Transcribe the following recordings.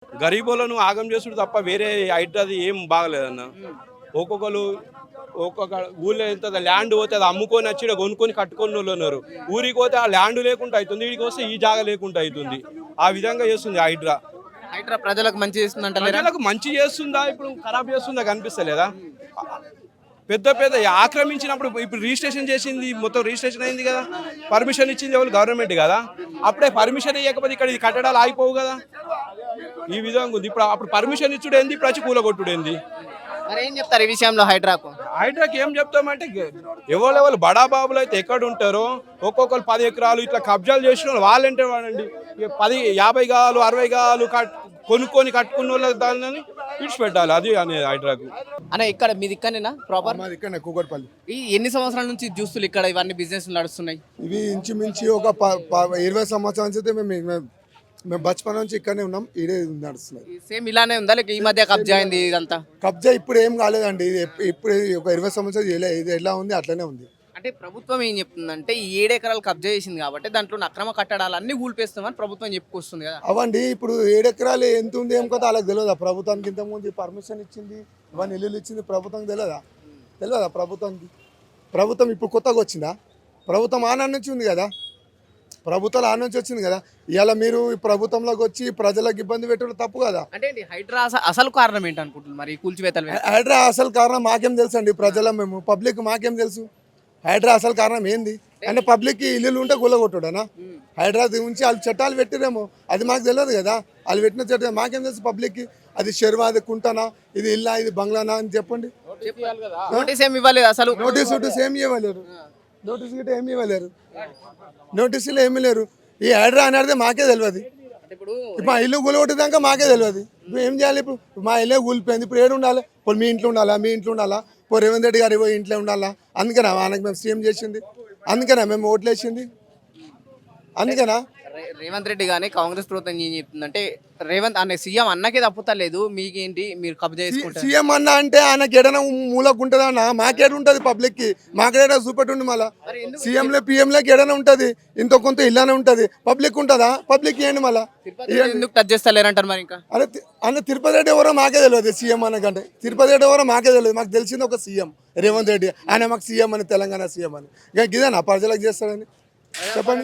గరీబులను ఆగం చేసుడు తప్ప వేరే అది ఏం బాగలేదన్న. ఒక్కొక్కరు ఒక్కొక్క ఊళ్ళో ఎంత ల్యాండ్ పోతే అది అమ్ముకొని వచ్చి ఈడ కొనుక్కొని కట్టుకొని వాళ్ళు ఉన్నారు. ఊరికి పోతే ఆ ల్యాండ్ లేకుండా అవుతుంది, వీడికి వస్తే ఈ జాగా లేకుండా అవుతుంది. ఆ విధంగా చేస్తుంది హైడ్రా. హైడ్రా ప్రజలకు మంచి చేస్తుందంట. ప్రజలకు మంచి చేస్తుందా, ఇప్పుడు ఖరాబ్ చేస్తుందా కనిపిస్తలేదా? పెద్ద పెద్ద ఆక్రమించినప్పుడు ఇప్పుడు రిజిస్ట్రేషన్ చేసింది, మొత్తం రిజిస్ట్రేషన్ అయింది కదా, పర్మిషన్ ఇచ్చింది ఎవరు? గవర్నమెంట్ కదా. అప్పుడే పర్మిషన్ ఇవ్వకపోతే ఇక్కడ ఇది కట్టడాలు ఆగిపోవు కదా. ఈ విధంగా ఉంది. ఇప్పుడు అప్పుడు పర్మిషన్ ఇచ్చుడు ఏంది, ఇప్పుడు వచ్చి కూలగొట్టుడు ఏంది? మరి ఏం చెప్తారు ఈ విషయంలో హైడ్రాకు? హైడ్రాకి ఏం చెప్తామంటే ఎవరు బడాబాబులు అయితే ఎక్కడ ఉంటారో ఒక్కొక్కరు 10 ఎకరాలు ఇట్లా కబ్జాలు చేసిన వాళ్ళంటే వాడండి 10 50 గాలు 60 గాలు కొనుక్కొని కట్టుకున్న వాళ్ళ దాన్ని విడిచిపెట్టాలి. అది అనేది హైడ్రాకు. అన్న ఇక్కడ మీది ఇక్కడనేనా ప్రాపర్? మాది ఇక్కడ కూకట్పల్లి. ఈ ఎన్ని సంవత్సరాల నుంచి జ్యూసులు ఇక్కడ ఇవన్నీ బిజినెస్ నడుస్తున్నాయి? ఇవి ఇంచుమించి ఒక 20 సంవత్సరాల నుంచి అయితే మేము బచ్పన్ నుంచి ఇక్కడనే ఉన్నాం. ఇదే నడుస్తున్నది. సేమ్ ఇలానే ఉందా లేక ఈ మధ్య కబ్జా అయింది ఇదంతా? కబ్జా ఇప్పుడు ఏం కాలేదండి. ఇది ఇప్పుడు ఒక 20 సంవత్సరాలు ఇది ఎలా ఉంది అట్లనే ఉంది. అంటే ప్రభుత్వం ఏం చెప్తుందంటే ఈ 7 ఎకరాలు కబ్జా చేసింది కాబట్టి దాంట్లో అక్రమ కట్టడాలు అన్ని కూల్పేస్తామని ప్రభుత్వం చెప్పుకొస్తుంది కదా. అవండి ఇప్పుడు 7 ఎకరాలు ఎంత ఉంది ఏం కదా వాళ్ళకి తెలియదా? ప్రభుత్వానికి ఇంతకుముందు పర్మిషన్ ఇచ్చింది, ఇవన్నీ ఇల్లులు ఇచ్చింది ప్రభుత్వం తెలియదా ప్రభుత్వానికి? ప్రభుత్వం ఇప్పుడు కొత్తగా వచ్చిందా? ప్రభుత్వం ఆనాడు నుంచి ఉంది కదా, ప్రభుత్వాలు ఆ నుంచి వచ్చింది కదా. ఇవాళ మీరు ప్రభుత్వంలోకి వచ్చి ప్రజలకు ఇబ్బంది పెట్టడం తప్పు కదా. అంటే హైడ్రా అసలు కారణం ఏంటి అనుకుంటున్నారు మరి కూల్చివేతలు? హైడ్రా అసలు కారణం మాకేం తెలుసు అండి, మేము పబ్లిక్ మాకేం తెలుసు హైడ్రా అసలు కారణం ఏంది అంటే పబ్లిక్కి ఇల్లు ఉంటే గుల్లగొట్టుడనా? హైడ్రా ఉంచి వాళ్ళు చట్టాలు పెట్టిరేమో, అది మాకు తెలియదు కదా. వాళ్ళు పెట్టిన చట్టం మాకేం తెలుసు పబ్లిక్కి? అది షెర్వా, అది కుంటనా, ఇది ఇల్లా, ఇది బంగ్లానా అని చెప్పండి. నోటీస్ ఏమి ఇవ్వలేదు అసలు? నోటీస్ ఏమి ఇవ్వలేరు, నోటీస్ గిట్ట ఏమి ఇవ్వలేరు, నోటీసులు ఏమీ లేరు. ఈ హైడ్రా అనేది మాకే తెలియదు. మా ఇల్లు కూలగొట్టేదాకా మాకే తెలియదు. ఇప్పుడు ఏం చేయాలి? ఇప్పుడు మా ఇల్లే కూలిపోయింది, ఇప్పుడు ఏడు ఉండాలి? ఇప్పుడు మీ ఇంట్లో ఉండాలా? మీ ఇంట్లో ఉండాలా? ఇప్పుడు రేవంత్ రెడ్డి గారు ఇంట్లో ఉండాలా? అందుకనా ఆయనకు మేము సీఎం చేసింది? అందుకనా మేము ఓట్లేసింది? అందుకనా రేవంత్ రెడ్డి కానీ కాంగ్రెస్ ప్రభుత్వం ఏం చెప్తుందంటే రేవంత్ అనే సీఎం అన్నకే తప్పుతలేదు, మీకేంటి మీరు కబ్జా చేసుకుంటారు? సీఎం అన్న అంటే ఆయనకి ఎడన మూలకు ఉంటుంది అన్న, మాకేడు ఉంటుంది పబ్లిక్కి? మాకేడా చూపెట్టుండి మళ్ళా సీఎంలో పిఎంలోకి ఎడన ఉంటుంది, ఇంత కొంత ఇల్లానే ఉంటుంది. పబ్లిక్ ఉంటుందా? పబ్లిక్ ఏంటి మళ్ళా? ఎందుకు టచ్ చేస్తలేరంటారు మరి? ఇంకా అన్న తిరుపతి రెడ్డి ఎవరో మాకే తెలియదు. సీఎం అన్నకంటే తిరుపతి రెడ్డి ఎవరో మాకే తెలియదు. మాకు తెలిసింది ఒక సీఎం రేవంత్ రెడ్డి, ఆయన మాకు సీఎం అని, తెలంగాణ సీఎం అని. ఇంకా ఇదేనా ప్రజలకు చేస్తాడని చెప్పండి?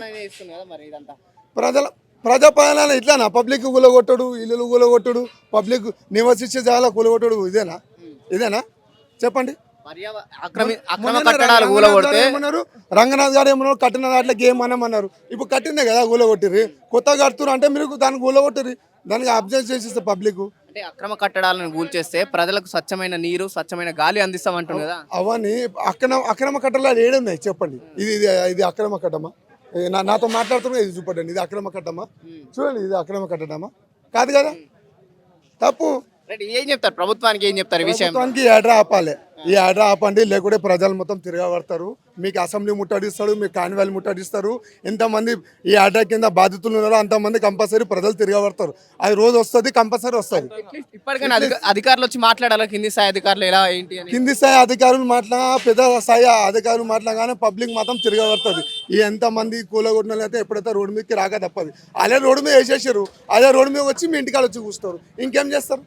ప్రజాపాలన ఇట్లానా? పబ్లిక్ కూలగొట్టడు, ఇల్లు కూలగొట్టడు, పబ్లిక్ నివసించే జాగా కూలగొట్టడు, ఇదేనా చెప్పండి? ఏమన్నారు? రంగనాథ్ గారు ఏమన్నారు? కట్టిన దాంట్లోకి ఏమన్నామన్నారు. ఇప్పుడు కట్టిందే కదా కూలగొట్టిర్రి. కొత్తగా కడుతున్నారు అంటే మీరు దానికి కూలగొట్టిర్రి, దానికి అబ్జర్వ్ చేసేస్తే పబ్లిక్. అంటే అక్రమ కట్టడాలను కూల్చేస్తే ప్రజలకు స్వచ్ఛమైన నీరు, స్వచ్ఛమైన గాలి అందిస్తామంటుంది కదా. అవన్నీ అక్రమ కట్టడాలు ఏడున్నాయి చెప్పండి? ఇది అక్రమ కట్టమా? నాతో మాట్లాడుతున్నా ఇది చూపండి, ఇది అక్రమ కట్టమా? చూడండి, ఇది అక్రమ కట్టడమా? కాదు కదా, తప్పు. ఏం చెప్తారు ప్రభుత్వానికి? ఏం చెప్తారు ఈ విషయం? ప్రభుత్వానికి ఈ హైడ్రా ఆపాలి, ఈ హైడ్రా ఆపండి, లేకుంటే ప్రజలు మొత్తం తిరగబడతారు. మీకు అసెంబ్లీ ముట్టడిస్తారు, మీకు కాన్వాల్ ముట్టడిస్తారు. ఎంతమంది ఈ హైడ్రా కింద బాధితులు ఉన్నారో అంతమంది కంపల్సరీ ప్రజలు తిరగబడతారు. అది రోజు వస్తుంది, కంపల్సరీ వస్తుంది. ఇప్పటికైనా అధికారులు వచ్చి మాట్లాడాలి, కింది స్థాయి అధికారులు ఎలా ఏంటి అని. కింది స్థాయి అధికారులు పెద్ద స్థాయి అధికారులు మాట్లాడగానే పబ్లిక్ మాత్రం తిరగబడుతుంది. ఈ ఎంతమంది కూలగొట్టిన అయితే ఎప్పుడైతే రోడ్డు మీదకి రాక తప్పదు. అదే రోడ్డు మీద వేసేసారు, అదే రోడ్డు మీద వచ్చి మీ ఇంటికాడ వచ్చి కూస్తారు, ఇంకేం చేస్తారు?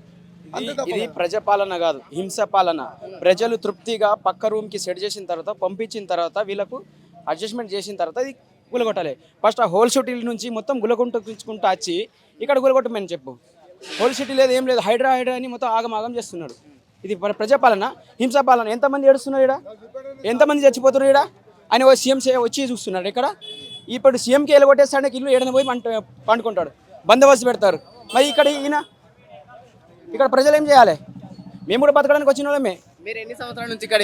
ఇది ప్రజాపాలన కాదు, హింస పాలన. ప్రజలు తృప్తిగా పక్క రూమ్కి సెట్ చేసిన తర్వాత, పంపించిన తర్వాత, వీళ్ళకు అడ్జస్ట్మెంట్ చేసిన తర్వాత ఇది గులగొట్టాలి. ఫస్ట్ ఆ హోల్ సిటీ నుంచి మొత్తం గులగొట్టుకుంటూ వచ్చి ఇక్కడ గులగొట్టమని చెప్పు. హోల్ సిటీ లేదు, ఏం లేదు, హైడ్రా అని మొత్తం ఆగమాగం చేస్తున్నాడు. ఇది ప్రజాపాలన, హింసాపాలన. ఎంతమంది ఏడుస్తున్నారు ఇక్కడ, ఎంతమంది చచ్చిపోతున్నారు ఇక్కడ అని సీఎం వచ్చి చూస్తున్నాడు. ఇక్కడ ఇప్పుడు సీఎంకి వెళ్ళగొట్టేస్తానికి ఇల్లు ఏడన పోయి పండుకుంటాడు, బందోబస్తు పెడతారు. మరి ఇక్కడ ప్రజలు ఏం చేయాలి? మేము కూడా బతకడానికి వచ్చిన వాళ్ళమే. మీరు ఎన్ని సంవత్సరాల నుంచి ఇక్కడ?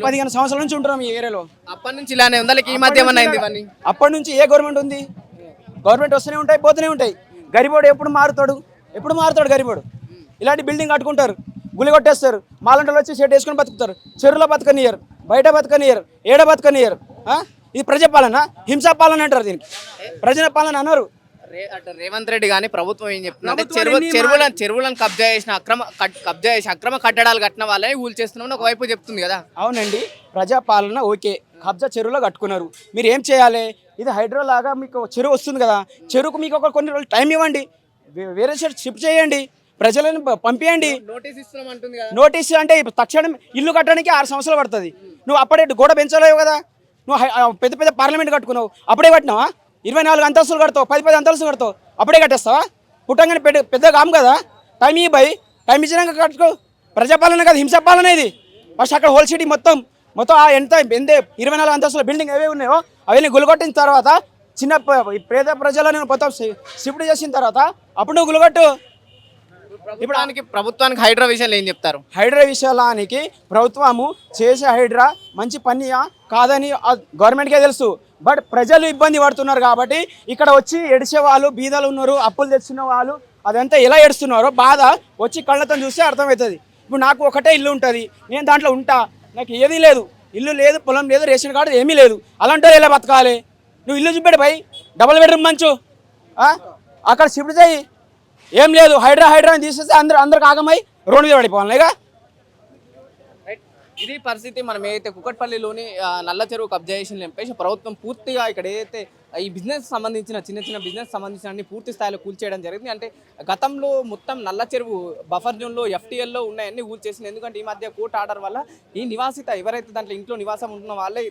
15 సంవత్సరాల నుంచి ఉంటున్నాం ఈ ఏరియాలో. అప్పటి నుంచి ఇలానే ఉందా లేక ఈ మధ్య ఏమన్నా అయింది ఇవన్నీ? అప్పటి నుంచి ఏ గవర్నమెంట్ ఉంది? గవర్నమెంట్ వస్తూనే ఉంటాయి, పోతూనే ఉంటాయి. గరిబోడు ఎప్పుడు మారుతాడు గరిబోడు. ఇలాంటి బిల్డింగ్ కట్టుకుంటారు, గులి కొట్టేస్తారు, మాలంటలు వచ్చి షెడ్ వేసుకొని బతుకుతారు. చెరువులో బతకనియరు, బయట బతకనియరు, ఏడ బతకనియరు. ఇది ప్రజాపాలన, హింసాపాలన అంటారు దీనికి. ప్రజాపాలన అన్నారు. రేవంత్ రెడ్డి కానీ ప్రభుత్వం ఏం చెప్తుందంటే చెరువులను కబ్జా చేసి అక్రమ కట్టడాలు కట్టిన వాళ్ళే ఊలు చేస్తున్నామని ఒకవైపు చెప్తుంది కదా. అవునండి, ప్రజాపాలన ఓకే, కబ్జా చెరువులో కట్టుకున్నారు, మీరు ఏం చేయాలి? ఇది హైడ్రో లాగా మీకు చెరువు వస్తుంది కదా, చెరువుకు మీకు కొన్ని రోజులు టైం ఇవ్వండి. వేరే షెడ్ షిఫ్ట్ చేయండి, ప్రజలను పంపించండి. నోటీస్ ఇస్తున్నాం అంటుంది కదా. నోటీస్ అంటే ఇప్పుడు తక్షణం ఇల్లు కట్టడానికి 6 సంవత్సరాలు పడుతుంది. నువ్వు అప్పుడే గోడ పెంచలేవు కదా, నువ్వు పెద్ద పెద్ద పార్లమెంట్ కట్టుకున్నావు, అప్పుడే కట్టినావా? 24 అంతస్తులు కడతావు, 10 అంతస్తులు కడతావు, అప్పుడే కట్టేస్తావా? పుట్టంగానే పెద్ద కాము కదా, టైం ఇవ్వు భయ్, టైం ఇచ్చినాక కట్టుకో. ప్రజాపాలన కదా, హింసాపాలన ఇది. ఫస్ట్ అక్కడ హోల్ సిటీ మొత్తం ఎంత 24 అంతస్తుల బిల్డింగ్ ఏవే ఉన్నాయో అవన్నీ గులగొట్టిన తర్వాత చిన్న పేద ప్రజలను మొత్తం షిఫ్ట్ చేసిన తర్వాత అప్పుడు నువ్వు గులగొట్టు. ప్రభుత్వానికి హైడ్రా విషయాలు ఏం చెప్తారు? హైడ్రా విషయానికి ప్రభుత్వము చేసే హైడ్రా మంచి పనియా కాదని గవర్నమెంట్కే తెలుసు. బట్ ప్రజలు ఇబ్బంది పడుతున్నారు కాబట్టి ఇక్కడ వచ్చి ఎడిచే వాళ్ళు, బీదలు ఉన్నారు, అప్పులు తెచ్చిన వాళ్ళు అదంతా ఎలా ఏడుస్తున్నారో బాధ వచ్చి కళ్ళతో చూస్తే అర్థమవుతుంది. ఇప్పుడు నాకు ఒకటే ఇల్లు ఉంటుంది, నేను దాంట్లో ఉంటా, నాకు ఏదీ లేదు, ఇల్లు లేదు, పొలం లేదు, రేషన్ కార్డు ఏమీ లేదు. అలాంటి వాళ్ళు ఎలా బతకాలి? నువ్వు ఇల్లు చూపెడు భయ్, డబుల్ బెడ్రూమ్ మంచు అక్కడ షిఫ్ట్ చేయి. ఏం లేదు, హైడ్రా అని తీసేస్తే అందరికి ఆగమై రోడ్డు మీద పడిపోవాలి. ఇక ఇది పరిస్థితి. మనం ఏదైతే కుకట్పల్లిలోని నల్ల చెరువు కబ్జా చేసిన చెప్పేసి ప్రభుత్వం పూర్తిగా ఇక్కడ ఏదైతే ఈ బిజినెస్ సంబంధించిన చిన్న బిజినెస్ సంబంధించిన అన్ని పూర్తి స్థాయిలో కూల్చేయడం జరిగింది. అంటే గతంలో మొత్తం నల్ల చెరువు బఫర్ జోన్లో FTLలో ఉన్నాయన్నీ కూల్చేసింది. ఎందుకంటే ఈ మధ్య కోర్టు ఆర్డర్ వల్ల ఈ నివాసిత ఎవరైతే దాంట్లో ఇంట్లో నివాసం ఉంటున్న వాళ్ళే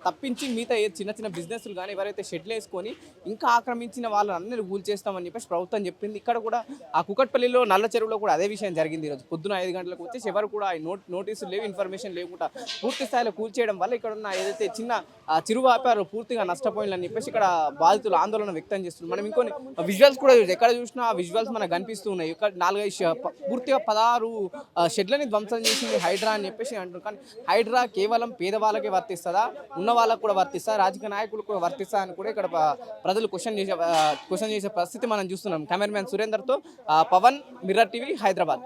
తప్పించి మిగతా చిన్న బిజినెస్లు కానీ ఎవరైతే షెడ్లు వేసుకొని ఇంకా ఆక్రమించిన వాళ్ళని అందరూ కూల్చేస్తామని చెప్పేసి ప్రభుత్వం చెప్పింది. ఇక్కడ కూడా ఆ కుకట్పల్లిలో నల్ల చెరువులో కూడా అదే విషయం జరిగింది. ఈరోజు పొద్దున 5 గంటలకు వచ్చేసి ఎవరు కూడా నోటీసులు లేవు, ఇన్ఫర్మేషన్ లేకుండా పూర్తి స్థాయిలో కూల్చేయడం వల్ల ఇక్కడ ఉన్న ఏదైతే చిన్న చిరు వ్యాపారులు పూర్తిగా నష్టపోయిందని చెప్పేసి ఇక్కడ బాధితులు ఆందోళన వ్యక్తం చేస్తున్నారు. మనం ఇంకొన్ని విజువల్స్ కూడా ఎక్కడ చూసినా ఆ విజువల్స్ మనకు కనిపిస్తూ ఉన్నాయి. ఇక్కడ 4-5 పూర్తిగా 16 షెడ్లని ధ్వంసం చేసింది హైడ్రా అని చెప్పేసి అంటున్నారు. కానీ హైడ్రా కేవలం పేదవాళ్ళకే వర్తిస్తుందా, ఉన్న వాళ్ళకు కూడా వర్తిస్తా, రాజకీయ నాయకులకు కూడా వర్తిస్తా అని కూడా ఇక్కడ ప్రజలు క్వశ్చన్ చేసే పరిస్థితి మనం చూస్తున్నాం. కెమెరామ్యాన్ సురేందర్తో పవన్, మిర్రర్ టీవీ, హైదరాబాద్.